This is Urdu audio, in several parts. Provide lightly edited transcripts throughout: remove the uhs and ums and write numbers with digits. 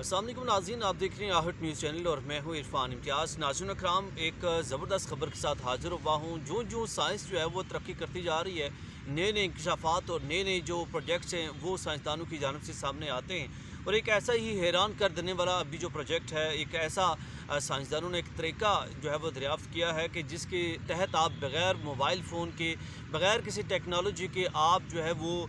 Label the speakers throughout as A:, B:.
A: السلام علیکم ناظرین، آپ دیکھ رہے ہیں آہٹ نیوز چینل اور میں ہوں عرفان امتیاز۔ ناظرین اکرام، ایک زبردست خبر کے ساتھ حاضر ہوا ہوں۔ جو سائنس جو ہے وہ ترقی کرتی جا رہی ہے، نئے انکشافات اور نئے جو پروجیکٹس ہیں وہ سائنسدانوں کی جانب سے سامنے آتے ہیں، اور ایک ایسا ہی حیران کر دینے والا ابھی جو پروجیکٹ ہے، ایک ایسا سائنسدانوں نے ایک طریقہ جو ہے وہ دریافت کیا ہے کہ جس کے تحت آپ بغیر موبائل فون کے، بغیر کسی ٹیکنالوجی کے آپ جو ہے وہ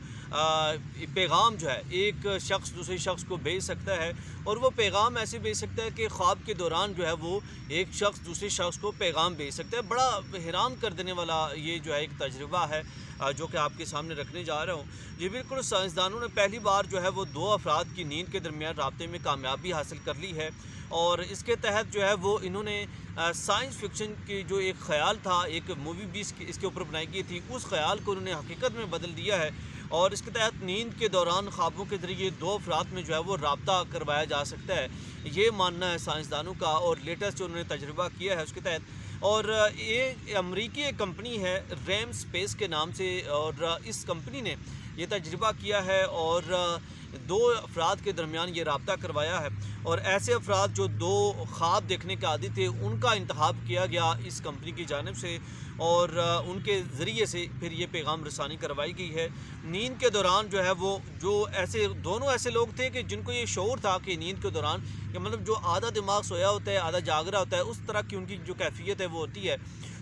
A: پیغام جو ہے ایک شخص دوسرے شخص کو بھیج سکتا ہے، اور وہ پیغام ایسے بھیج سکتا ہے کہ خواب کے دوران جو ہے وہ ایک شخص دوسرے شخص کو پیغام بھیج سکتا ہے۔ بڑا حیران کر دینے والا یہ جو ہے ایک تجربہ ہے جو کہ آپ کے سامنے رکھنے جا رہا ہوں۔ جی بالکل، سائنسدانوں نے پہلی بار جو ہے وہ 2 افراد کی نیند کے درمیان رابطے میں کامیابی حاصل کر لی ہے، اور اس کے تحت جو ہے وہ انہوں نے سائنس فکشن کی جو ایک خیال تھا، ایک مووی بھی اس کے اوپر بنائی گئی تھی، اس خیال کو انہوں نے حقیقت میں بدل دیا ہے، اور اس کے تحت نیند کے دوران خوابوں کے ذریعے 2 افراد میں جو ہے وہ رابطہ کروایا جا سکتا ہے، یہ ماننا ہے سائنسدانوں کا، اور لیٹسٹ جو انہوں نے تجربہ کیا ہے اس کے تحت۔ اور یہ امریکی ایک کمپنی ہے ریم اسپیس کے نام سے، اور اس کمپنی نے یہ تجربہ کیا ہے اور 2 افراد کے درمیان یہ رابطہ کروایا ہے، اور ایسے افراد جو 2 خواب دیکھنے کے عادی تھے ان کا انتخاب کیا گیا اس کمپنی کی جانب سے، اور ان کے ذریعے سے پھر یہ پیغام رسانی کروائی گئی ہے۔ نیند کے دوران جو ہے وہ دونوں ایسے لوگ تھے کہ جن کو یہ شعور تھا کہ نیند کے دوران کہ مطلب جو آدھا دماغ سویا ہوتا ہے آدھا جاگ رہا ہوتا ہے، اس طرح کی ان کی جو کیفیت ہے وہ ہوتی ہے،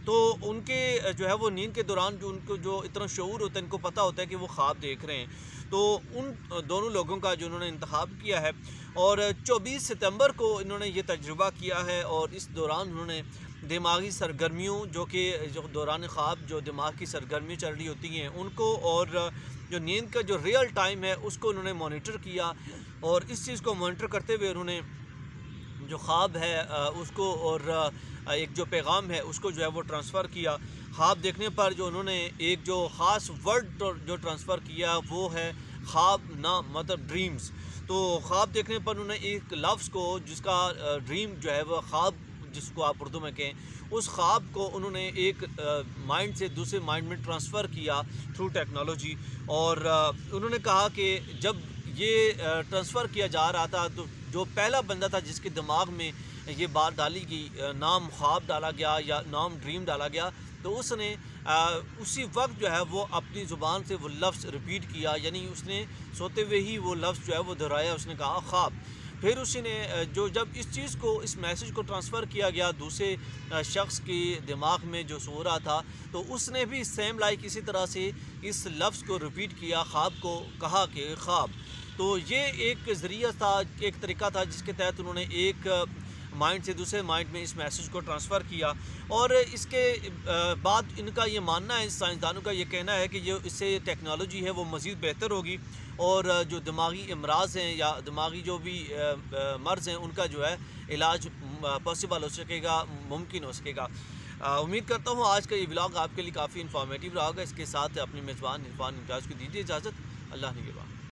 A: تو ان کے جو ہے وہ نیند کے دوران جو ان کو جو اتنا شعور ہوتا ہے، ان کو پتہ ہوتا ہے کہ وہ خواب دیکھ رہے ہیں، تو ان دونوں لوگوں کا جو انہوں نے انتخاب کیا ہے، اور 24 ستمبر کو انہوں نے یہ تجربہ کیا ہے، اور اس دوران انہوں نے دماغی سرگرمیوں جو دوران خواب جو دماغ کی سرگرمیاں چل رہی ہوتی ہیں ان کو، اور جو نیند کا جو ریئل ٹائم ہے اس کو انہوں نے مانیٹر کیا، اور اس چیز کو مانیٹر کرتے ہوئے انہوں نے جو خواب ہے اس کو اور ایک جو پیغام ہے اس کو جو ہے وہ ٹرانسفر کیا۔ خواب دیکھنے پر جو انہوں نے ایک جو خاص ورڈ جو ٹرانسفر کیا وہ ہے خواب، نام مطلب ڈریمز۔ تو خواب دیکھنے پر انہوں نے ایک لفظ کو جس کا ڈریم جو ہے وہ خواب جس کو آپ اردو میں کہیں، اس خواب کو انہوں نے ایک مائنڈ سے دوسرے مائنڈ میں ٹرانسفر کیا تھرو ٹیکنالوجی، اور انہوں نے کہا کہ جب یہ ٹرانسفر کیا جا رہا تھا تو جو پہلا بندہ تھا جس کے دماغ میں یہ بات ڈالی گئی، نام خواب ڈالا گیا یا نام ڈریم ڈالا گیا، تو اس نے اسی وقت جو ہے وہ اپنی زبان سے وہ لفظ ریپیٹ کیا، یعنی اس نے سوتے ہوئے ہی وہ لفظ جو ہے وہ دہرایا، اس نے کہا خواب۔ پھر اسی نے جب اس چیز کو اس میسیج کو ٹرانسفر کیا گیا دوسرے شخص کے دماغ میں جو سو رہا تھا، تو اس نے بھی سیم لائک اسی طرح سے اس لفظ کو ریپیٹ کیا، خواب کو کہا کہ خواب۔ تو یہ ایک ذریعہ تھا، ایک طریقہ تھا جس کے تحت انہوں نے ایک مائنڈ سے دوسرے مائنڈ میں اس میسیج کو ٹرانسفر کیا، اور اس کے بعد ان کا یہ ماننا ہے، سائنسدانوں کا یہ کہنا ہے کہ اس سے ٹیکنالوجی ہے وہ مزید بہتر ہوگی، اور جو دماغی امراض ہیں یا دماغی جو بھی مرض ہیں ان کا جو ہے علاج پاسبل ہو سکے گا، ممکن ہو سکے گا۔ امید کرتا ہوں آج کا یہ ولاگ آپ کے لیے کافی انفارمیٹیو رہا ہوگا۔ اس کے ساتھ اپنی میزبان عرفان امتیاز کو دیجیے اجازت۔ اللہ نگہبان۔